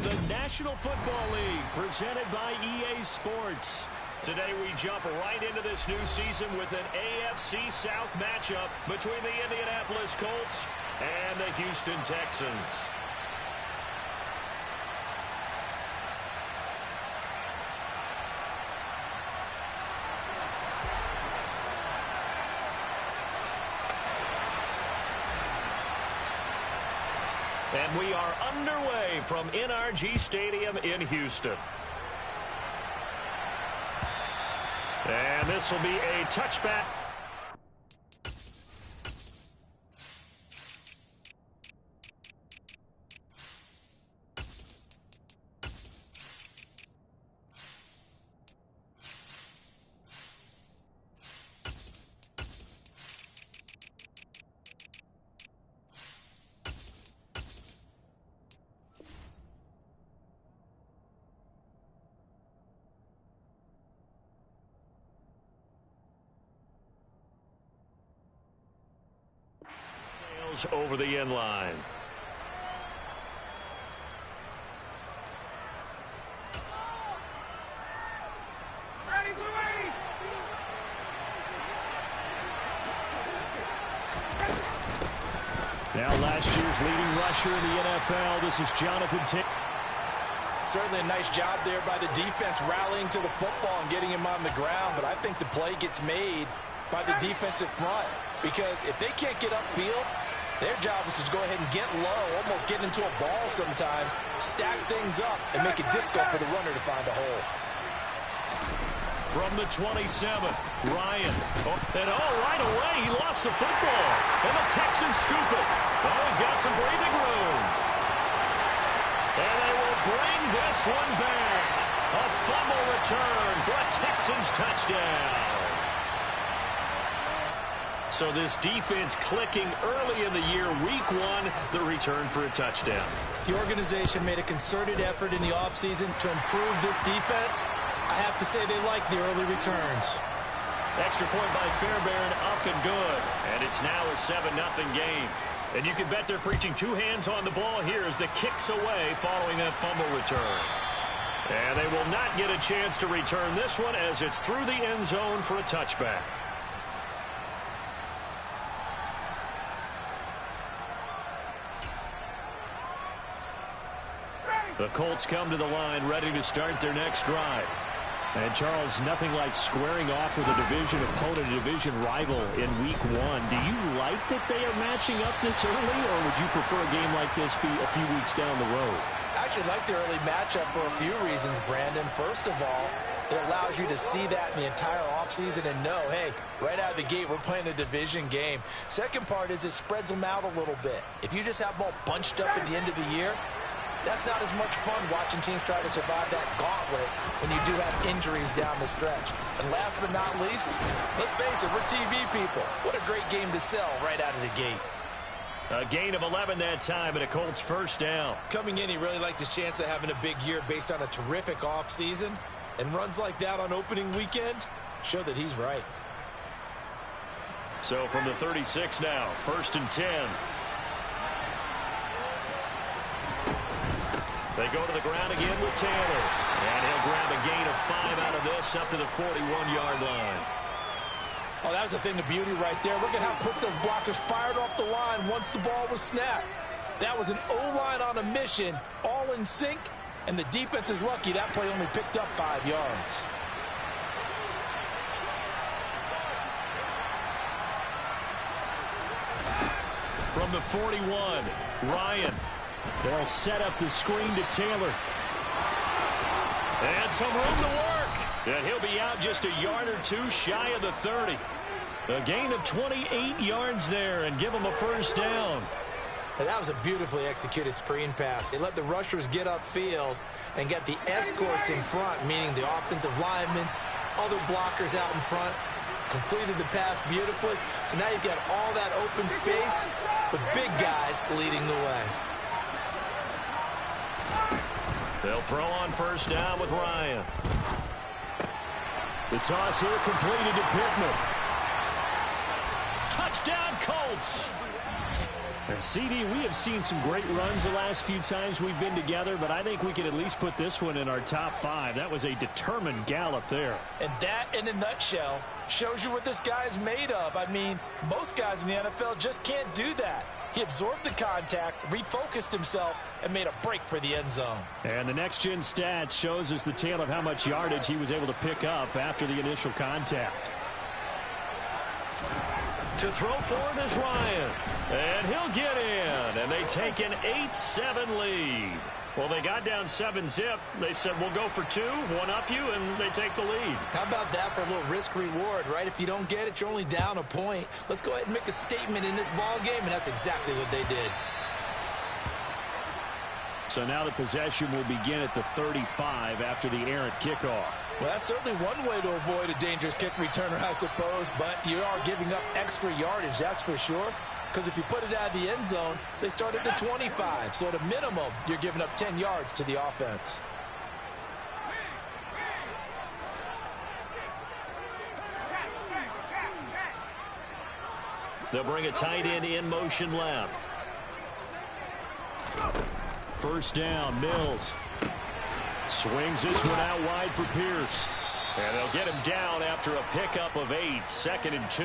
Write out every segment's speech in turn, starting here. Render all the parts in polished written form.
The National Football League, presented by EA Sports. Today we jump right into this new season with an AFC South matchup between the Indianapolis Colts and the Houston Texans. And we are underway from NRG Stadium in Houston. And this will be a touchback. Over the end line. Now last year's leading rusher in the NFL, this is Jonathan Taylor. Certainly a nice job there by the defense rallying to the football and getting him on the ground, but I think the play gets made by the defensive front because if they can't get upfield, their job is to go ahead and get low, almost get into a ball sometimes, stack things up, and make it difficult for the runner to find a hole. From the 27, Ryan. Right away, he lost the football. And the Texans scoop it. Oh, he's got some breathing room. And they will bring this one back. A fumble return for a Texans touchdown. So this defense clicking early in the year, week one, the return for a touchdown. The organization made a concerted effort in the offseason to improve this defense. I have to say they like the early returns. Extra point by Fairbairn, up and good. And it's now a 7-0 game. And you can bet they're preaching two hands on the ball here as the kick's away following that fumble return. And they will not get a chance to return this one as it's through the end zone for a touchback. The Colts come to the line ready to start their next drive. And Charles, nothing like squaring off with a division opponent, a division rival in week one. Do you like that they are matching up this early, or would you prefer a game like this be a few weeks down the road? I actually like the early matchup for a few reasons, Brandon. First of all, it allows you to see that in the entire offseason and know, hey, right out of the gate, we're playing a division game. Second part is it spreads them out a little bit. If you just have them all bunched up at the end of the year, that's not as much fun watching teams try to survive that gauntlet when you do have injuries down the stretch. And last but not least, let's face it, we're TV people. What a great game to sell right out of the gate. A gain of 11 that time and a Colts first down. Coming in, he really liked his chance of having a big year based on a terrific offseason. And runs like that on opening weekend show that he's right. So from the 36 now, 1st and 10. They go to the ground again with Taylor. And he'll grab a gain of 5 out of this up to the 41-yard line. Oh, that was a thing of beauty right there. Look at how quick those blockers fired off the line once the ball was snapped. That was an O-line on a mission, all in sync, and the defense is lucky that play only picked up 5 yards. From the 41, Ryan. They'll set up the screen to Taylor. And some room to work. And he'll be out just a yard or two shy of the 30. A gain of 28 yards there and give him a first down. And that was a beautifully executed screen pass. They let the rushers get upfield and get the escorts in front, meaning the offensive linemen, other blockers out in front. Completed the pass beautifully. So now you've got all that open space with big guys leading the way. They'll throw on first down with Ryan. The toss here completed to Pittman. Touchdown, Colts. And CD, we have seen some great runs the last few times we've been together, but I think we could at least put this one in our top 5. That was a determined gallop there. And that, in a nutshell, shows you what this guy is made of. I mean, most guys in the NFL just can't do that. He absorbed the contact, refocused himself, and made a break for the end zone. And the next-gen stats shows us the tale of how much yardage he was able to pick up after the initial contact. To throw for it is Ryan. And he'll get in. And they take an 8-7 lead. Well, they got down 7-zip. They said, we'll go for 2, one-up you, and they take the lead. How about that for a little risk-reward, right? If you don't get it, you're only down a point. Let's go ahead and make a statement in this ball game, and that's exactly what they did. So now the possession will begin at the 35 after the errant kickoff. Well, that's certainly one way to avoid a dangerous kick returner, I suppose, but you are giving up extra yardage, that's for sure. Because if you put it out of the end zone, they start at the 25. So at a minimum, you're giving up 10 yards to the offense. They'll bring a tight end in motion left. First down, Mills. Swings this one out wide for Pierce. And they'll get him down after a pickup of 8, 2nd and 2.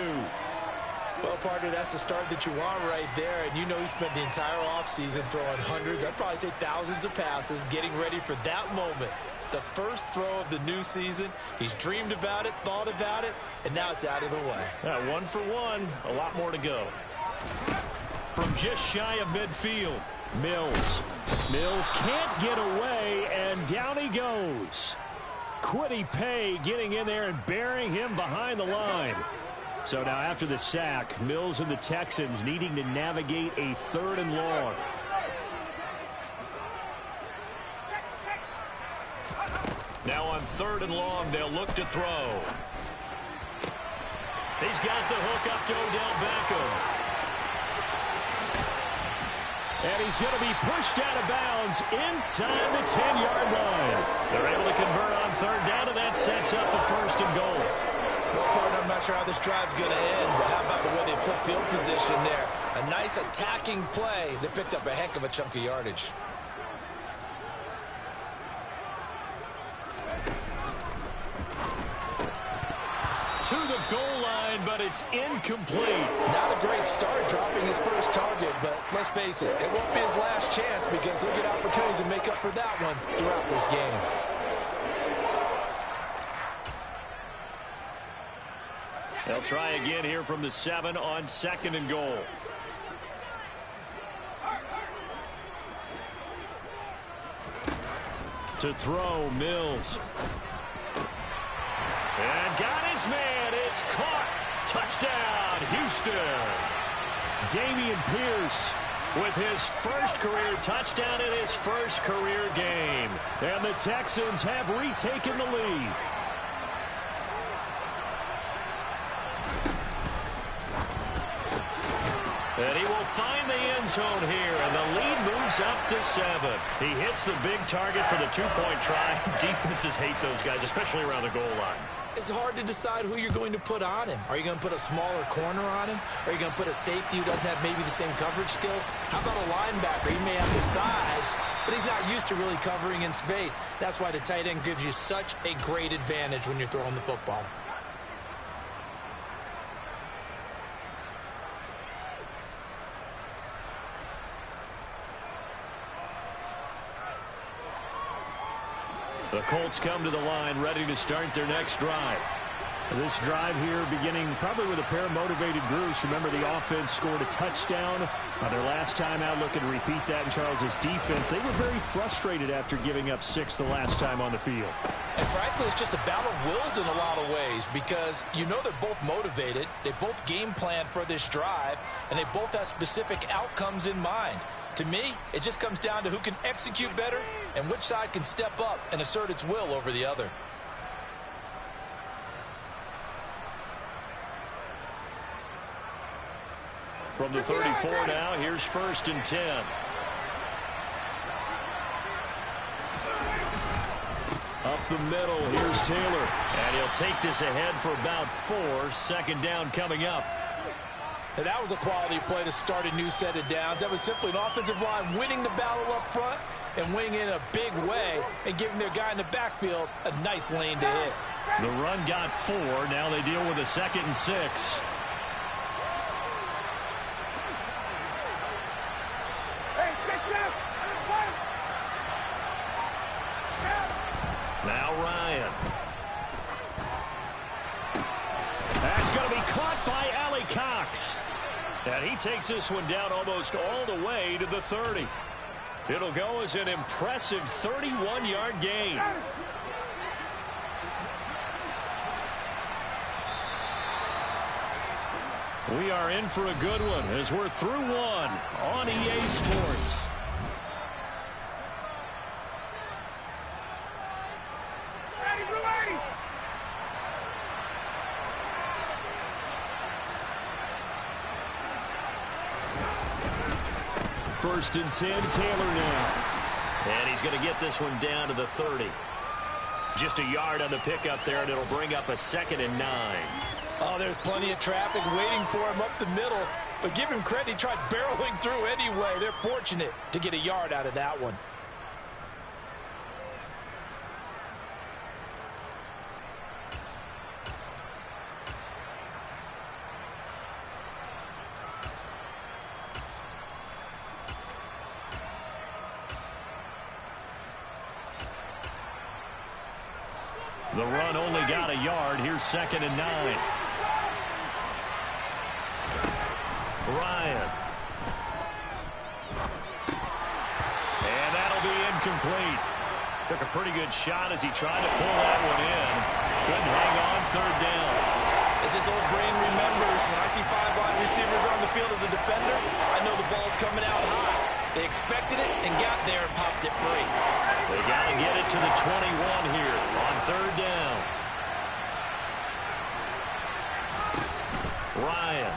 Well, partner, that's the start that you want right there. And you know he spent the entire offseason throwing hundreds, I'd probably say thousands of passes, getting ready for that moment. The first throw of the new season. He's dreamed about it, thought about it, and now it's out of the way. 1 for 1, a lot more to go. From just shy of midfield, Mills. Mills can't get away, and down he goes. Kwity Paye getting in there and burying him behind the line. So now after the sack, Mills and the Texans needing to navigate a 3rd and long. Now on 3rd and long, they'll look to throw. He's got the hook up to Odell Beckham. And he's going to be pushed out of bounds inside the 10-yard line. They're able to convert on 3rd down, and that sets up the 1st and goal. Well, partner, I'm not sure how this drive's going to end, but how about the way they flip field position there? A nice attacking play that picked up a heck of a chunk of yardage. To the goal line, but it's incomplete. Not a great start dropping his first target, but let's face it, it won't be his last chance because he'll get opportunities to make up for that one throughout this game. They'll try again here from the 7 on 2nd and goal. To throw, Mills. And got his man. It's caught. Touchdown, Houston. Dameon Pierce with his first career touchdown in his first career game. And the Texans have retaken the lead. And he will find the end zone here, and the lead moves up to 7. He hits the big target for the 2-point try. Defenses hate those guys, especially around the goal line. It's hard to decide who you're going to put on him. Are you going to put a smaller corner on him? Are you going to put a safety who doesn't have maybe the same coverage skills? How about a linebacker? He may have the size, but he's not used to really covering in space. That's why the tight end gives you such a great advantage when you're throwing the football. The Colts come to the line, ready to start their next drive. This drive here beginning probably with a pair of motivated groups. Remember, the offense scored a touchdown on their last time out, looking to repeat that in Charles's defense. They were very frustrated after giving up 6 the last time on the field. And frankly, it's just a battle of wills in a lot of ways because you know they're both motivated. They both game plan for this drive, and they both have specific outcomes in mind. To me, it just comes down to who can execute better and which side can step up and assert its will over the other. From the 34 now, here's 1st and 10. Up the middle, here's Taylor. And he'll take this ahead for about 4. 2nd down coming up. Now, that was a quality play to start a new set of downs. That was simply an offensive line winning the battle up front and winning in a big way and giving their guy in the backfield a nice lane to hit. The run got 4. Now they deal with a 2nd and 6. Now Ryan. That's going to be caught by Cox. And he takes this one down almost all the way to the 30. It'll go as an impressive 31-yard gain. We are in for a good one as we're through one on EA Sports. First and 10, Taylor now. And he's going to get this one down to the 30. Just a yard on the pickup there, and it'll bring up a 2nd and 9. Oh, there's plenty of traffic waiting for him up the middle. But give him credit, he tried barreling through anyway. They're fortunate to get a yard out of that one. The run only got a yard. Here's 2nd and 9. Ryan. And that'll be incomplete. Took a pretty good shot as he tried to pull that one in. Couldn't hang on 3rd down. As this old brain remembers, when I see 5 wide receivers on the field as a defender, I know the ball's coming out high. They expected it and got there and popped it free. They got to get it to the 21 here on 3rd down. Ryan.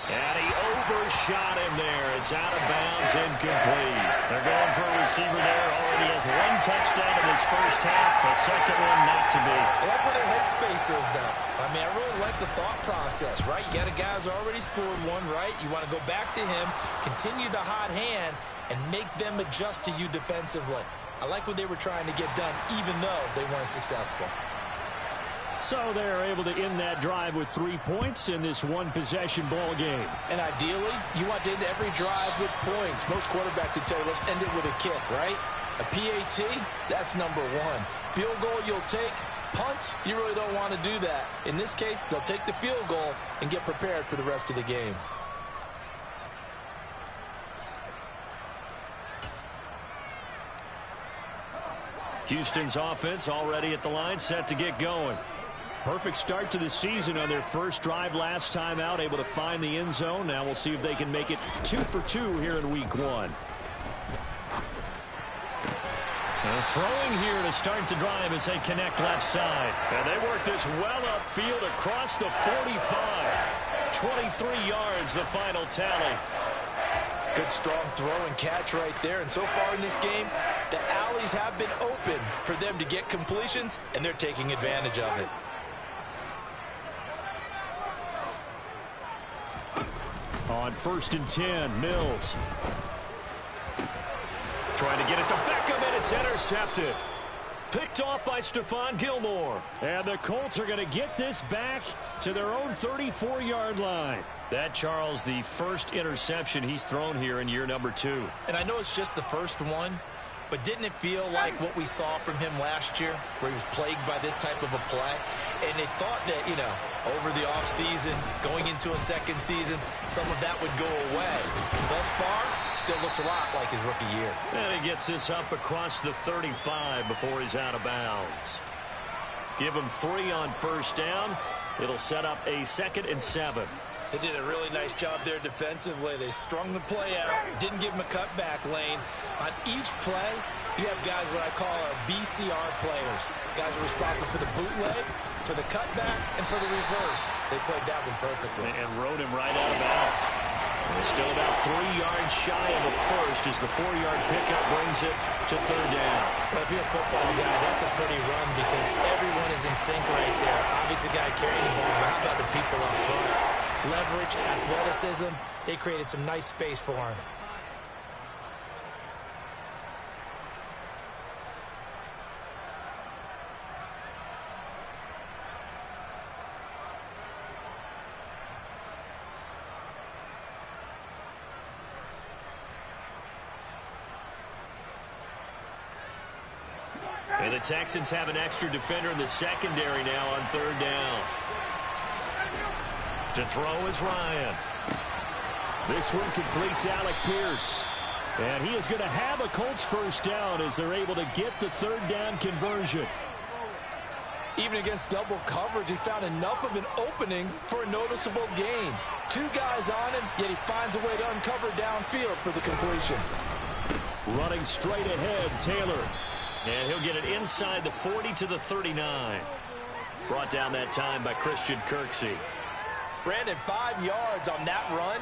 And he overshot him there. It's out of bounds, incomplete. They're going for a receiver there. Already has 1 touchdown in his first half. A 2nd one not to be. I like where their headspace is, though. I mean, I really like the thought process, right? You got a guy who's already scored 1, right? You want to go back to him, continue the hot hand, and make them adjust to you defensively. I like what they were trying to get done, even though they weren't successful. So they're able to end that drive with 3 points in this one-possession ball game. And ideally, you want to end every drive with points. Most quarterbacks would tell you, let's end it with a kick, right? A PAT, that's number 1. Field goal you'll take. Punts, you really don't want to do that. In this case, they'll take the field goal and get prepared for the rest of the game. Houston's offense already at the line, set to get going. Perfect start to the season on their first drive last time out, able to find the end zone. Now we'll see if they can make it 2 for 2 here in week 1. Throwing here to start the drive as they connect left side. And they work this well upfield across the 45. 23 yards, the final tally. Good strong throw and catch right there. And so far in this game, the alleys have been open for them to get completions, and they're taking advantage of it. On 1st and 10, Mills. Trying to get it to Beckham, and it's intercepted. Picked off by Stephon Gilmore. And the Colts are going to get this back to their own 34-yard line. That, Charles, the first interception he's thrown here in year number 2. And I know it's just the first one, but didn't it feel like what we saw from him last year, where he was plagued by this type of a play? And they thought that, you know, over the offseason, going into a second season, some of that would go away. Thus far, still looks a lot like his rookie year. And he gets this up across the 35 before he's out of bounds. Give him 3 on 1st down. It'll set up a 2nd and 7. They did a really nice job there defensively. They strung the play out, didn't give him a cutback lane. On each play, you have guys what I call our BCR players. Guys are responsible for the bootleg, for the cutback, and for the reverse. They played that one perfectly. And rode him right out of bounds. They're still about 3 yards shy of the first as the 4-yard pickup brings it to third down. Well, if you're a football guy, that's a pretty run because everyone is in sync right there. Obviously, the guy carrying the ball, but how about the people up front? Leverage, athleticism, they created some nice space for him. And the Texans have an extra defender in the secondary now on third down. To throw is Ryan. This one completes Alec Pierce. And he is going to have a Colts first down as they're able to get the third down conversion. Even against double coverage, he found enough of an opening for a noticeable gain. 2 guys on him, yet he finds a way to uncover downfield for the completion. Running straight ahead, Taylor. And he'll get it inside the 40 to the 39. Brought down that time by Christian Kirksey. Brandon, 5 yards on that run.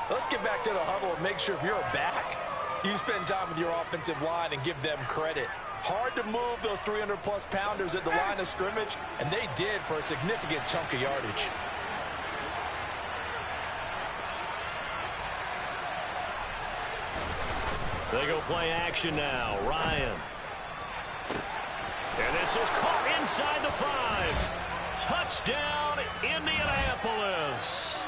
Let's get back to the huddle and make sure if you're a back, you spend time with your offensive line and give them credit. Hard to move those 300-plus pounders at the line of scrimmage, and they did for a significant chunk of yardage. They go play action now. Ryan. And this is caught inside the 5. Touchdown, Indianapolis.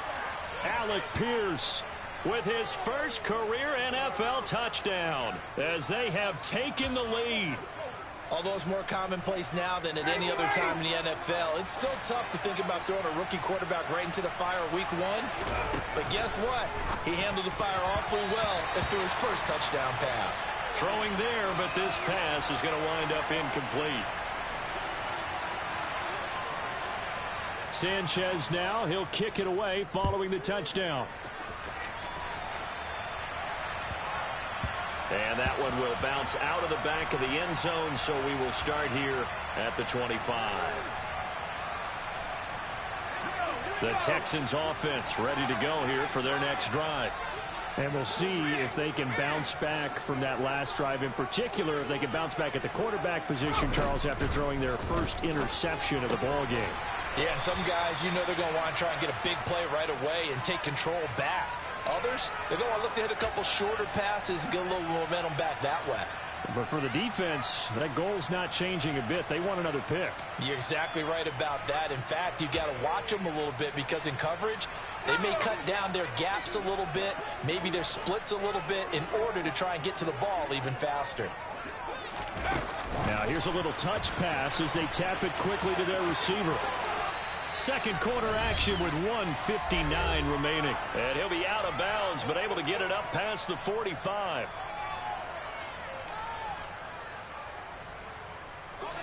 Alec Pierce with his first career NFL touchdown as they have taken the lead. Although it's more commonplace now than at any other time in the NFL, it's still tough to think about throwing a rookie quarterback right into the fire week 1. But guess what? He handled the fire awfully well and threw his first touchdown pass. Throwing there, but this pass is going to wind up incomplete. Sanchez now, he'll kick it away following the touchdown. And that one will bounce out of the back of the end zone, so we will start here at the 25. The Texans offense ready to go here for their next drive. And we'll see if they can bounce back from that last drive, in particular if they can bounce back at the quarterback position, Charles, after throwing their first interception of the ball game. Yeah, and some guys, you know they're going to want to try and get a big play right away and take control back. Others, they're going to look to hit a couple shorter passes and get a little momentum back that way. But for the defense, that goal's not changing a bit. They want another pick. You're exactly right about that. In fact, you got to watch them a little bit because in coverage, they may cut down their gaps a little bit, maybe their splits a little bit in order to try and get to the ball even faster. Now here's a little touch pass as they tap it quickly to their receiver. Second quarter action with 1:59 remaining. And he'll be out of bounds, but able to get it up past the 45.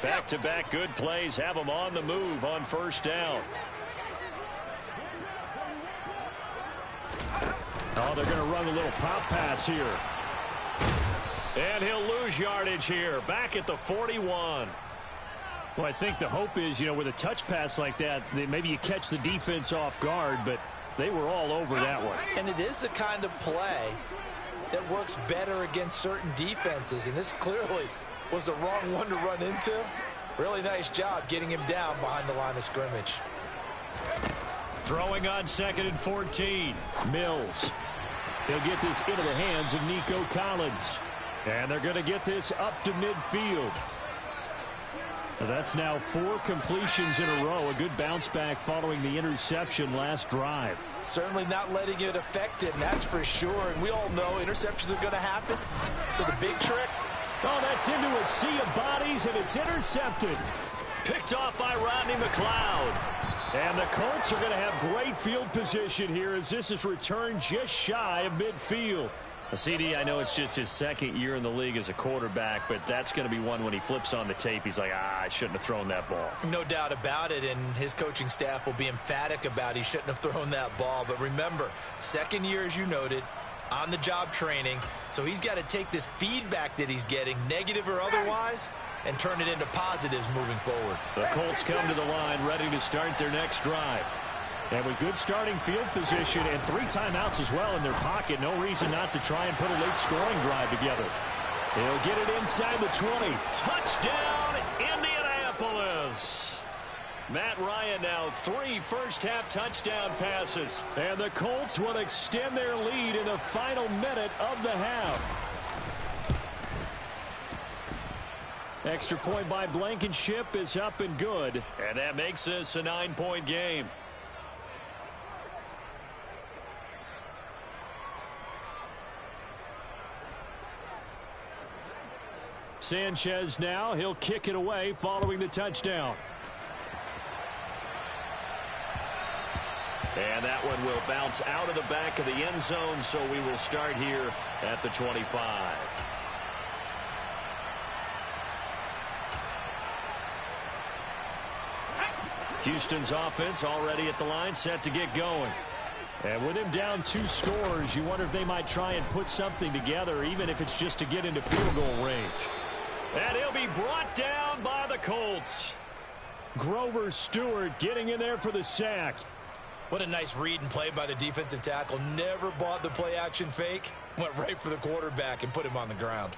Back-to-back good plays have them on the move on first down. Oh, they're going to run a little pop pass here. And he'll lose yardage here. Back at the 41. Well, I think the hope is, you know, with a touch pass like that, maybe you catch the defense off guard, but they were all over that one. And it is the kind of play that works better against certain defenses, and this clearly was the wrong one to run into. Really nice job getting him down behind the line of scrimmage. Throwing on 2nd and 14. Mills. He'll get this into the hands of Nico Collins. And they're going to get this up to midfield. That's now 4 completions in a row. A good bounce back following the interception last drive. Certainly not letting it affect him, that's for sure. And we all know interceptions are going to happen. So the big trick. Oh, that's into a sea of bodies, and it's intercepted. Picked off by Rodney McLeod. And the Colts are going to have great field position here as this is returned just shy of midfield. CD, I know it's just his 2nd year in the league as a quarterback, but that's going to be one when he flips on the tape. He's like, I shouldn't have thrown that ball. No doubt about it, and his coaching staff will be emphatic about he shouldn't have thrown that ball. But remember, 2nd year, as you noted, on-the-job training, so he's got to take this feedback that he's getting, negative or otherwise, and turn it into positives moving forward. The Colts come to the line ready to start their next drive. And with good starting field position and 3 timeouts as well in their pocket, no reason not to try and put a late scoring drive together. He'll get it inside the 20. Touchdown, Indianapolis. Matt Ryan now 3 first-half touchdown passes. And the Colts will extend their lead in the final minute of the half. Extra point by Blankenship is up and good. And that makes this a 9-point game. Sanchez now, he'll kick it away following the touchdown. And that one will bounce out of the back of the end zone, so we will start here at the 25. Houston's offense already at the line, set to get going. And with him down 2 scores, you wonder if they might try and put something together, even if it's just to get into field goal range. And he'll be brought down by the Colts. Grover Stewart getting in there for the sack. What a nice read and play by the defensive tackle. Never bought the play-action fake. Went right for the quarterback and put him on the ground.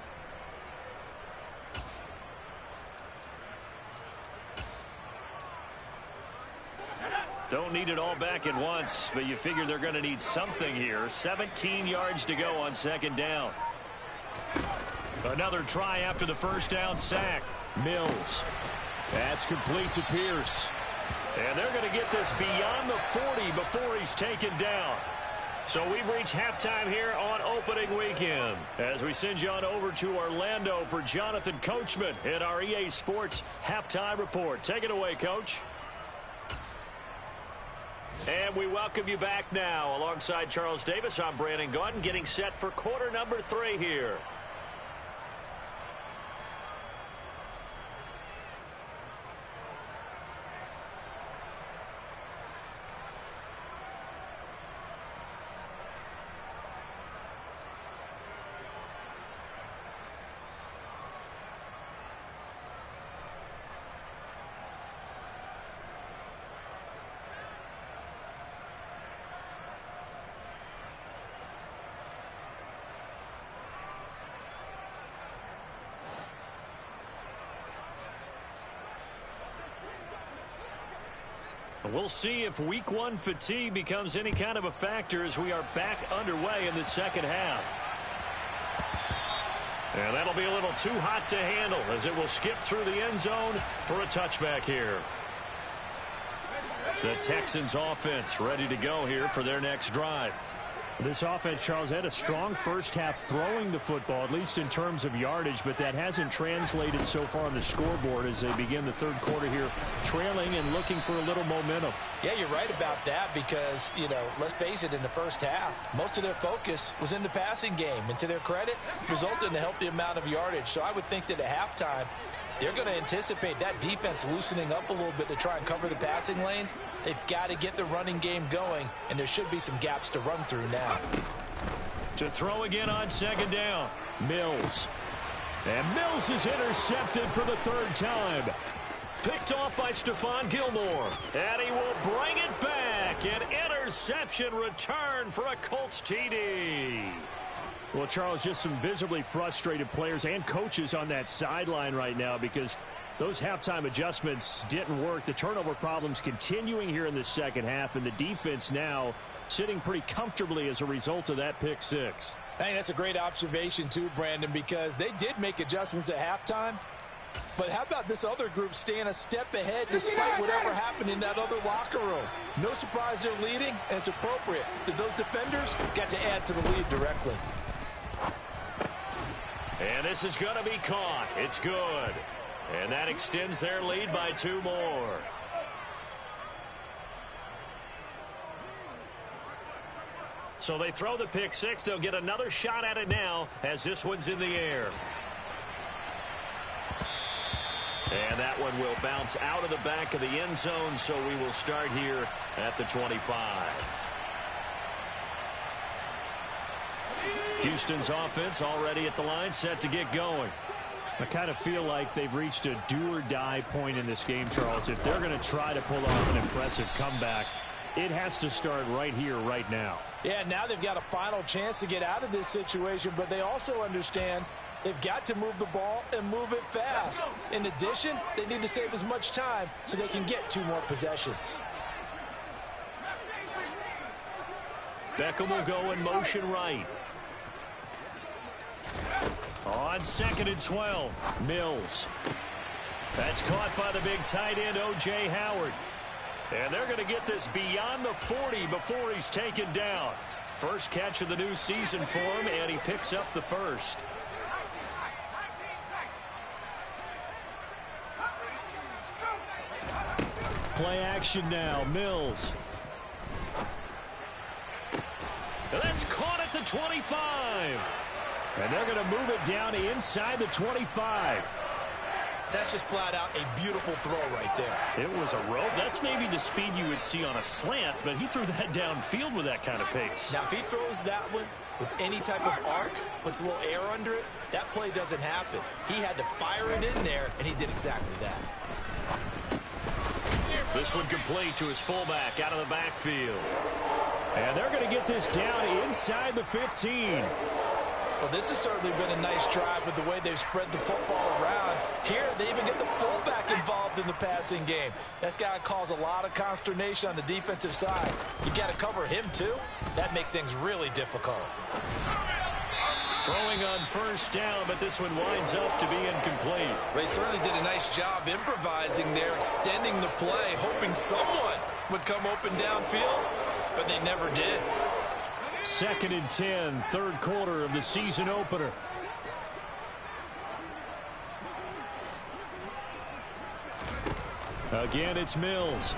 Don't need it all back at once, but you figure they're going to need something here. 17 yards to go on second down. Another try after the first down sack. Mills. That's complete to Pierce. And they're going to get this beyond the 40 before he's taken down. So we've reached halftime here on opening weekend. As we send you on over to Orlando for Jonathan Coachman in our EA Sports Halftime Report. Take it away, Coach. And we welcome you back now. Alongside Charles Davis, I'm Brandon Gaudin, getting set for quarter number 3 here. We'll see if week 1 fatigue becomes any kind of a factor as we are back underway in the second half. And that'll be a little too hot to handle as it will skip through the end zone for a touchback here. The Texans offense ready to go here for their next drive. This offense, Charles, had a strong first half throwing the football, at least in terms of yardage, but that hasn't translated so far on the scoreboard as they begin the third quarter here, trailing and looking for a little momentum. Yeah, you're right about that because, let's face it, in the first half, most of their focus was in the passing game. And to their credit, resulted in a healthy amount of yardage. So I would think that at halftime, they're going to anticipate that defense loosening up a little bit to try and cover the passing lanes. They've got to get the running game going, and there should be some gaps to run through now. To throw again on second down, Mills. And Mills is intercepted for the 3rd time. Picked off by Stephon Gilmore. And he will bring it back. An interception return for a Colts TD. Well, Charles, just some visibly frustrated players and coaches on that sideline right now because those halftime adjustments didn't work. The turnover problems continuing here in the second half, and the defense now sitting pretty comfortably as a result of that pick 6. I think that's a great observation too, Brandon, because they did make adjustments at halftime. But how about this other group staying a step ahead despite whatever happened in that other locker room? No surprise they're leading, and it's appropriate that those defenders got to add to the lead directly. And this is going to be caught. It's good. And that extends their lead by 2 more. So they throw the pick 6. They'll get another shot at it now as this one's in the air. And that one will bounce out of the back of the end zone, so we will start here at the 25. Houston's offense already at the line, set to get going. I kind of feel like they've reached a do-or-die point in this game, Charles. If they're going to try to pull off an impressive comeback, It has to start right here, right now. Yeah, now they've got a final chance to get out of this situation, but they also understand they've got to move the ball and move it fast. In addition, they need to save as much time so they can get 2 more possessions. Beckham will go in motion right. On 2nd and 12, Mills. That's caught by the big tight end, O.J. Howard. And they're going to get this beyond the 40 before he's taken down. First catch of the new season for him, and he picks up the first. Play action now, Mills. And that's caught at the 25. And they're going to move it down inside the 25. That's just flat out a beautiful throw right there. It was a rope. That's maybe the speed you would see on a slant, but he threw that downfield with that kind of pace. Now, if he throws that one with any type of arc, puts a little air under it, that play doesn't happen. He had to fire it in there, and he did exactly that. This one complete to his fullback out of the backfield. And they're going to get this down inside the 15. Well, this has certainly been a nice drive with the way they've spread the football around. Here, they even get the fullback involved in the passing game. That's got to cause a lot of consternation on the defensive side. You got to cover him, too. That makes things really difficult. Throwing on first down, but this one winds up to be incomplete. They certainly did a nice job improvising there, extending the play, hoping someone would come open downfield, but they never did. 2nd and 10, 3rd quarter of the season opener. Again, it's Mills.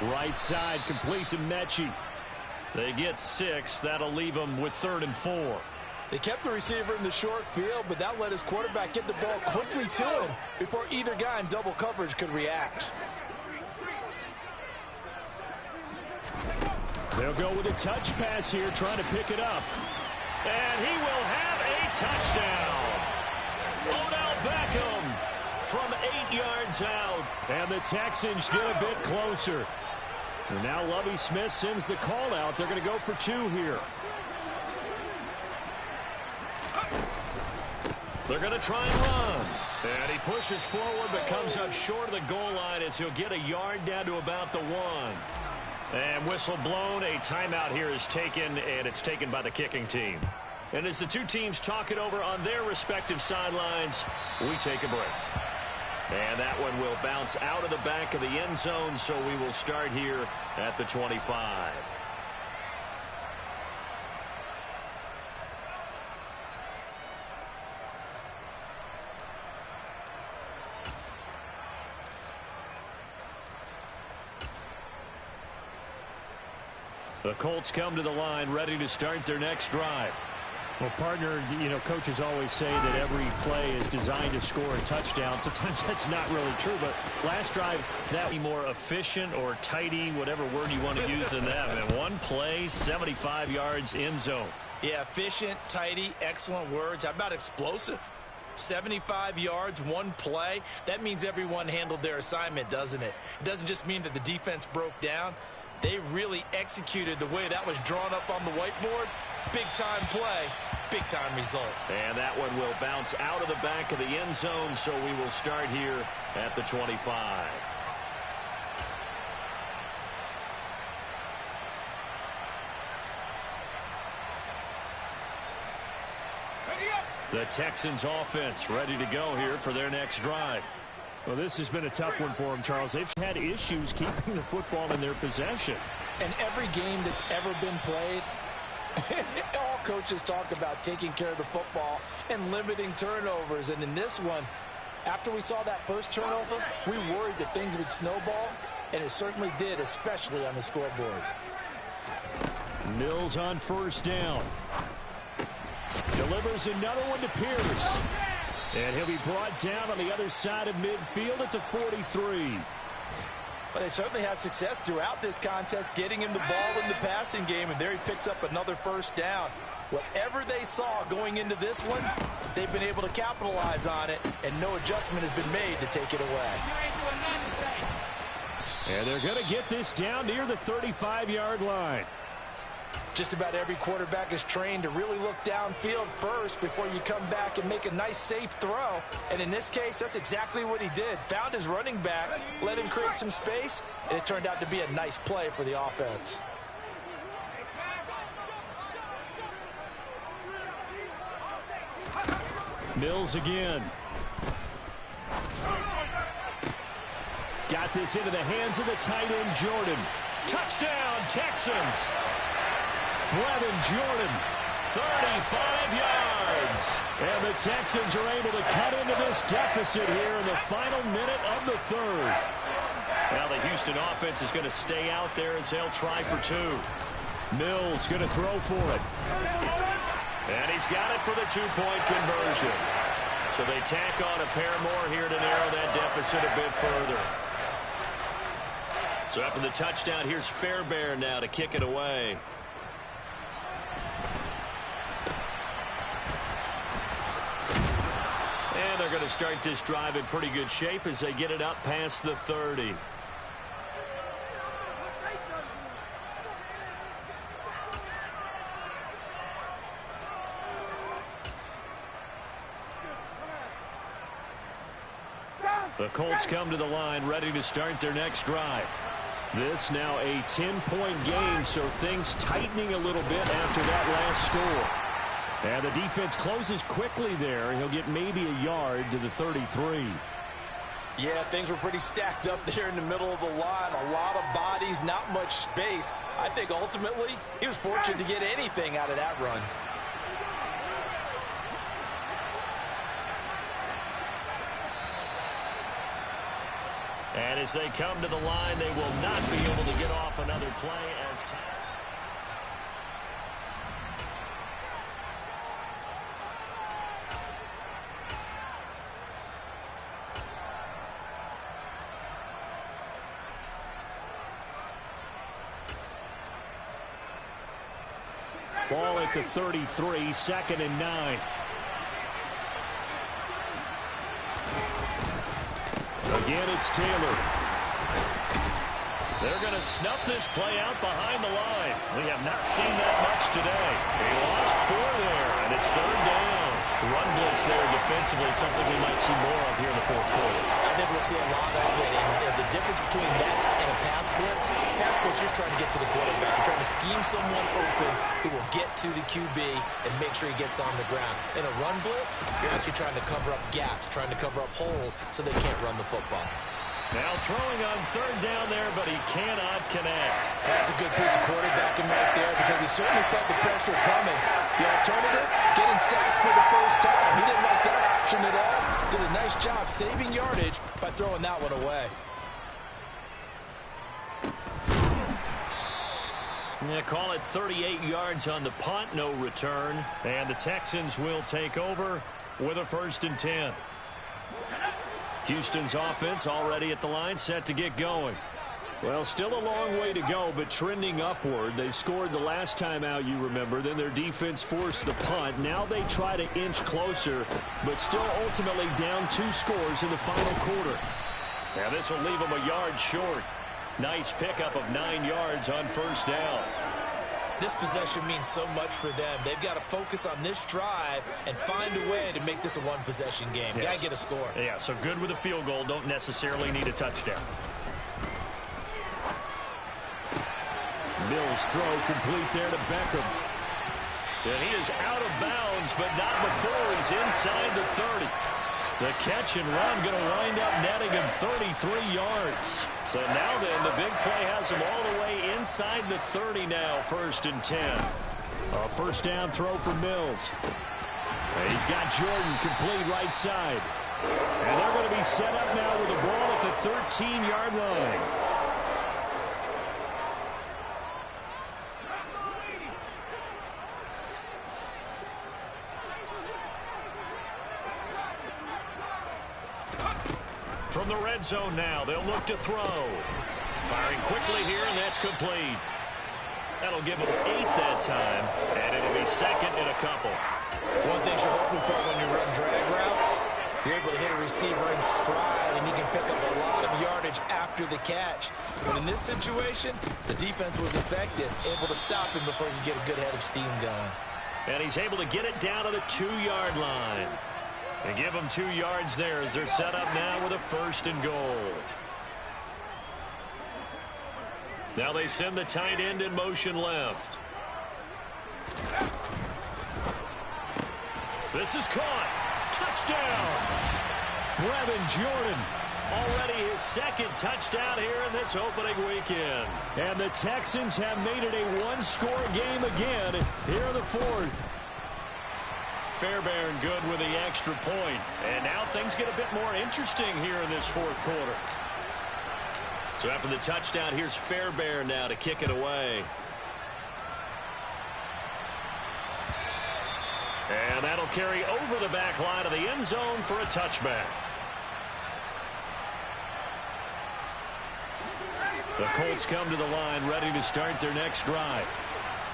Right side, complete to Mechie. They get 6. That'll leave them with 3rd and 4. They kept the receiver in the short field, but that let his quarterback get the ball quickly to him before either guy in double coverage could react. They'll go with a touch pass here, trying to pick it up. And he will have a touchdown. Odell Beckham from 8 yards out. And the Texans get a bit closer. And now Lovie Smith sends the call out. They're going to go for 2 here. They're going to try and run. And he pushes forward but comes up short of the goal line as he'll get a yard down to about the 1. And whistle blown. A timeout here is taken, and it's taken by the kicking team. And as the two teams talk it over on their respective sidelines, we take a break. And that one will bounce out of the back of the end zone, so we will start here at the 25. The Colts come to the line ready to start their next drive. Well, partner, coaches always say that every play is designed to score a touchdown. Sometimes that's not really true, but last drive, that be more efficient or tidy, whatever word you want to use in that. And one play, 75 yards in zone. Yeah, efficient, tidy, excellent words. How about explosive? 75 yards, one play. That means everyone handled their assignment, doesn't it? It doesn't just mean that the defense broke down. They really executed the way that was drawn up on the whiteboard. Big-time play, big-time result. And that one will bounce out of the back of the end zone, so we will start here at the 25. The Texans offense ready to go here for their next drive. Well, this has been a tough one for them, Charles. They've had issues keeping the football in their possession. And every game that's ever been played, all coaches talk about taking care of the football and limiting turnovers. And in this one, after we saw that first turnover, we worried that things would snowball, and it certainly did, especially on the scoreboard. Mills on first down. Delivers another one to Pierce. And he'll be brought down on the other side of midfield at the 43. Well, they certainly had success throughout this contest, getting him the ball in the passing game, and there he picks up another first down. Whatever they saw going into this one, they've been able to capitalize on it, and no adjustment has been made to take it away. And they're going to get this down near the 35-yard line. Just about every quarterback is trained to really look downfield first before you come back and make a nice, safe throw. And in this case, that's exactly what he did. Found his running back, let him create some space, and it turned out to be a nice play for the offense. Mills again. Got this into the hands of the tight end, Jordan. Touchdown, Texans. Brevin Jordan, 35 yards. And the Texans are able to cut into this deficit here in the final minute of the third. Now the Houston offense is going to stay out there as they'll try for two. Mills going to throw for it. And he's got it for the two-point conversion. So they tack on a pair more here to narrow that deficit a bit further. So after the touchdown, here's Fairbairn now to kick it away. And they're going to start this drive in pretty good shape as they get it up past the 30. The Colts come to the line ready to start their next drive. This now a 10-point game, so things tightening a little bit after that last score. And the defense closes quickly there. He'll get maybe a yard to the 33. Yeah, things were pretty stacked up there in the middle of the line. A lot of bodies, not much space. I think ultimately he was fortunate to get anything out of that run. And as they come to the line, they will not be able to get off another play as time. Ball at the 33, 2nd and 9. Again, it's Taylor. They're going to snuff this play out behind the line. We have not seen that much today. They lost 4 there, and it's 3rd down. Run blitz there defensively, something we might see more of here in the 4th quarter. I think we'll see a lot of it, and the difference between that and a pass blitz you're trying to get to the quarterback. You're trying to scheme someone open who will get to the QB and make sure he gets on the ground. In a run blitz, you're actually trying to cover up gaps, trying to cover up holes so they can't run the football. Now throwing on 3rd down there, but he cannot connect. That's a good piece of quarterbacking right there because he certainly felt the pressure coming. The alternative, getting sacked for the first time. He didn't like that option at all. Did a nice job saving yardage by throwing that one away. Yeah, call it 38 yards on the punt, no return. And the Texans will take over with a 1st and 10. Houston's offense already at the line, set to get going. Well, still a long way to go, but trending upward. They scored the last time out, you remember. Then their defense forced the punt. Now they try to inch closer, but still ultimately down 2 scores in the final quarter. Now this will leave them a yard short. Nice pickup of 9 yards on 1st down. This possession means so much for them. They've got to focus on this drive and find a way to make this a one-possession game. Yes. Got to get a score. Yeah, so good with a field goal. Don't necessarily need a touchdown. Mills throw complete there to Beckham. And he is out of bounds, but not before he's inside the 30. The catch and run going to wind up netting him 33 yards. So now then, the big play has him all the way inside the 30 now, 1st and 10. A 1st down throw for Mills. And he's got Jordan complete right side. And they're going to be set up now with the ball at the 13-yard line. From the red zone now, they'll look to throw. Firing quickly here, and that's complete. That'll give them 8 that time, and it'll be 2nd and a couple. One thing you're hoping for when you run drag routes, You're able to hit a receiver in stride, and he can pick up a lot of yardage after the catch. But in this situation, the defense was effective, able to stop him before he could get a good head of steam going. And he's able to get it down to the 2-yard line. They give him 2 yards there as they're set up now with a 1st and goal. Now they send the tight end in motion left. This is caught. Touchdown. Brevin Jordan. Already his 2nd touchdown here in this opening weekend. And the Texans have made it a 1-score game again here in the 4th. Fairbairn good with the extra point. And now things get a bit more interesting here in this 4th quarter. So after the touchdown, here's Fairbairn now to kick it away. And that'll carry over the back line of the end zone for a touchback. The Colts come to the line ready to start their next drive.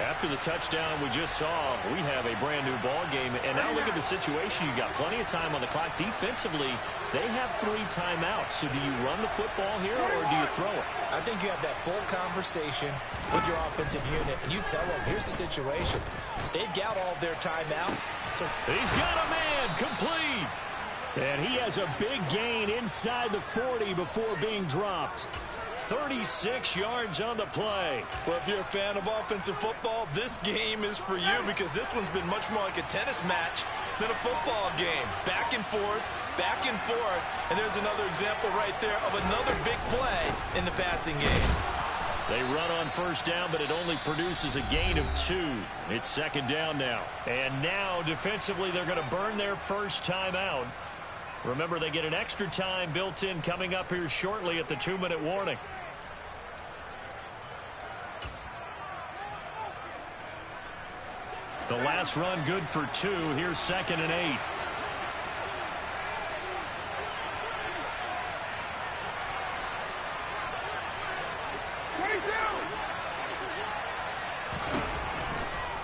After the touchdown we just saw, we have a brand new ball game. And now look at the situation. You got plenty of time on the clock. Defensively, they have 3 timeouts. So do you run the football here or do you throw it? I think you have that full conversation with your offensive unit, and you tell them, here's the situation. They've got all their timeouts. So he's got a man complete. And he has a big gain inside the 40 before being dropped. 36 yards on the play. Well, if you're a fan of offensive football, this game is for you because this one's been much more like a tennis match than a football game. Back and forth, and there's another example right there of another big play in the passing game. They run on 1st down, but it only produces a gain of 2. It's 2nd down now. And now, defensively, they're going to burn their 1st timeout. Remember, they get an extra time built in coming up here shortly at the 2-minute warning. The last run good for 2. Here's 2nd and 8.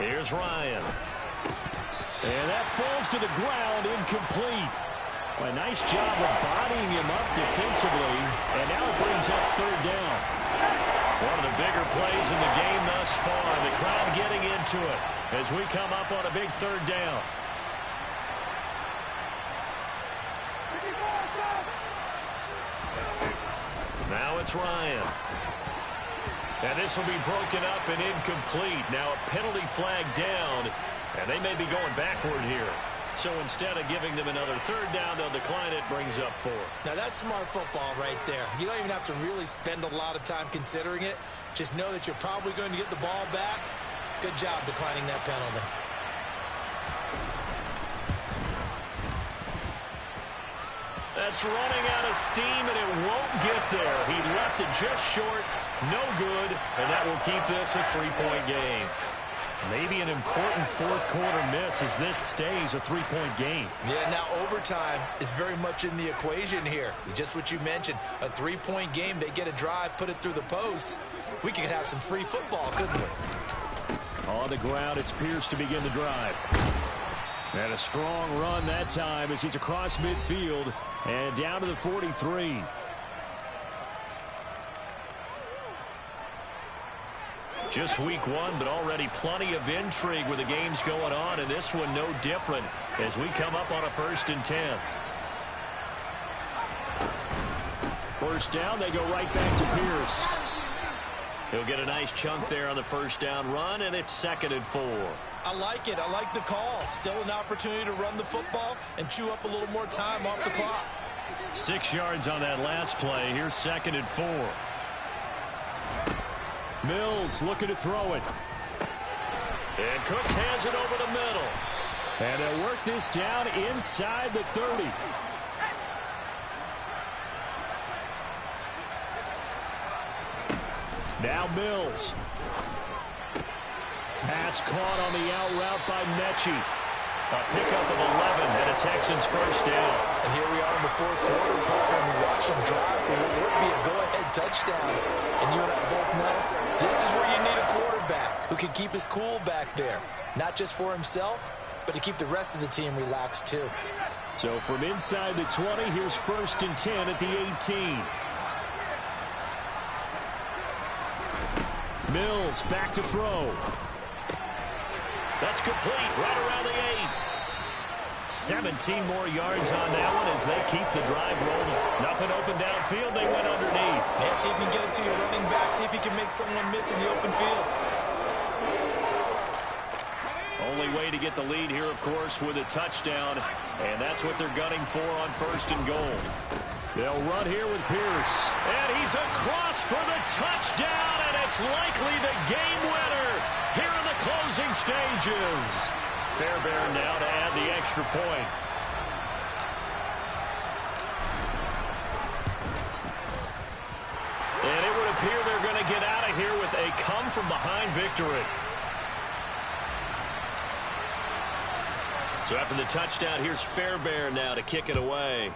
Here's Ryan. And that falls to the ground, incomplete. A nice job of bodying him up defensively. And now it brings up 3rd down. One of the bigger plays in the game thus far. The crowd getting into it as we come up on a big 3rd down. Now it's Ryan. And this will be broken up and incomplete. Now a penalty flag down. And they may be going backward here. So instead of giving them another 3rd down, they'll decline it, brings up 4. Now that's smart football right there. You don't even have to really spend a lot of time considering it. Just know that you're probably going to get the ball back. Good job declining that penalty. That's running out of steam, and it won't get there. He left it just short, no good, and that will keep this a 3-point game. Maybe an important 4th quarter miss as this stays a 3-point game. Yeah, now overtime is very much in the equation here. Just what you mentioned, a 3-point game. They get a drive, put it through the posts. We could have some free football, couldn't we? On the ground, it's Pierce to begin the drive. And a strong run that time as he's across midfield and down to the 43. Just week 1, but already plenty of intrigue with the games going on, and this one no different as we come up on a 1st and 10. 1st down, they go right back to Pierce. He'll get a nice chunk there on the 1st down run, and it's 2nd and 4. I like it. I like the call. Still an opportunity to run the football and chew up a little more time off the clock. 6 yards on that last play. Here's 2nd and 4. Mills looking to throw it. And Cooks has it over the middle. And they'll work this down inside the 30. Now Mills. Pass caught on the out route by Mechie. A pickup of 11 and a Texans 1st down. And here we are in the 4th quarter, partner, and we watch them drive for what would be a go-ahead touchdown. And you and I both know this is where you need a quarterback who can keep his cool back there. Not just for himself, but to keep the rest of the team relaxed too. So from inside the 20, here's 1st and 10 at the 18. Mills back to throw. That's complete right around the 8. 17 more yards on that one as they keep the drive rolling. Nothing open downfield. They went underneath. Yeah, see if you can get it to your running back. See if you can make someone miss in the open field. Only way to get the lead here, of course, with a touchdown. And that's what they're gunning for on 1st and goal. They'll run here with Pierce. And he's across for the touchdown. And it's likely the game winner here in the closing stages. Fairbairn now to add the extra point. And it would appear they're going to get out of here with a come-from-behind victory. So after the touchdown, here's Fairbairn now to kick it away.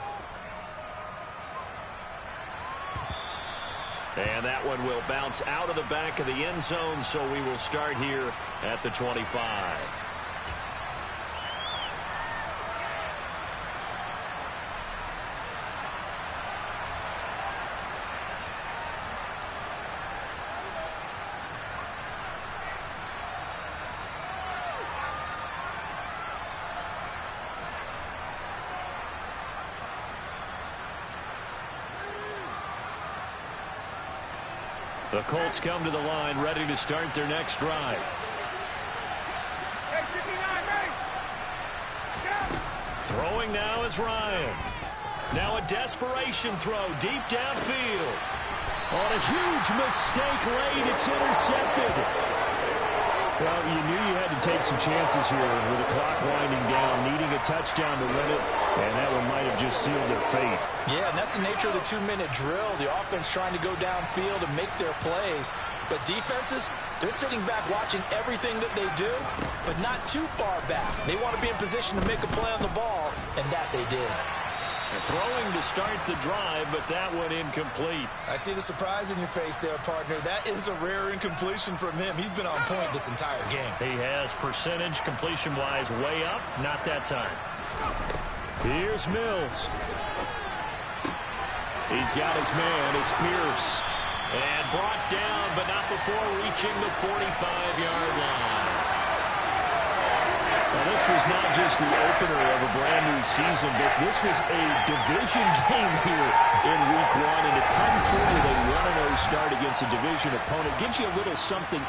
And that one will bounce out of the back of the end zone, so we will start here at the 25. The Colts come to the line, ready to start their next drive. Throwing now is Ryan. Now a desperation throw deep downfield. On a huge mistake late, it's intercepted. Well, you knew you had to take some chances here with the clock winding down, needing a touchdown to win it, and that one might have just sealed their fate. Yeah, and that's the nature of the 2-minute drill. The offense trying to go downfield and make their plays. But defenses, they're sitting back watching everything that they do, but not too far back. They want to be in position to make a play on the ball, and that they did. They're throwing to start the drive, but that one incomplete. I see the surprise in your face there, partner. That is a rare incompletion from him. He's been on point this entire game. He has percentage completion-wise way up. Not that time. Here's Mills. He's got his man. It's Pierce. And brought down, but not before reaching the 45-yard line. Now, this was not just the opener of a brand-new season, but this was a division game here in Week 1. And to come through with a 1-0 start against a division opponent gives you a little something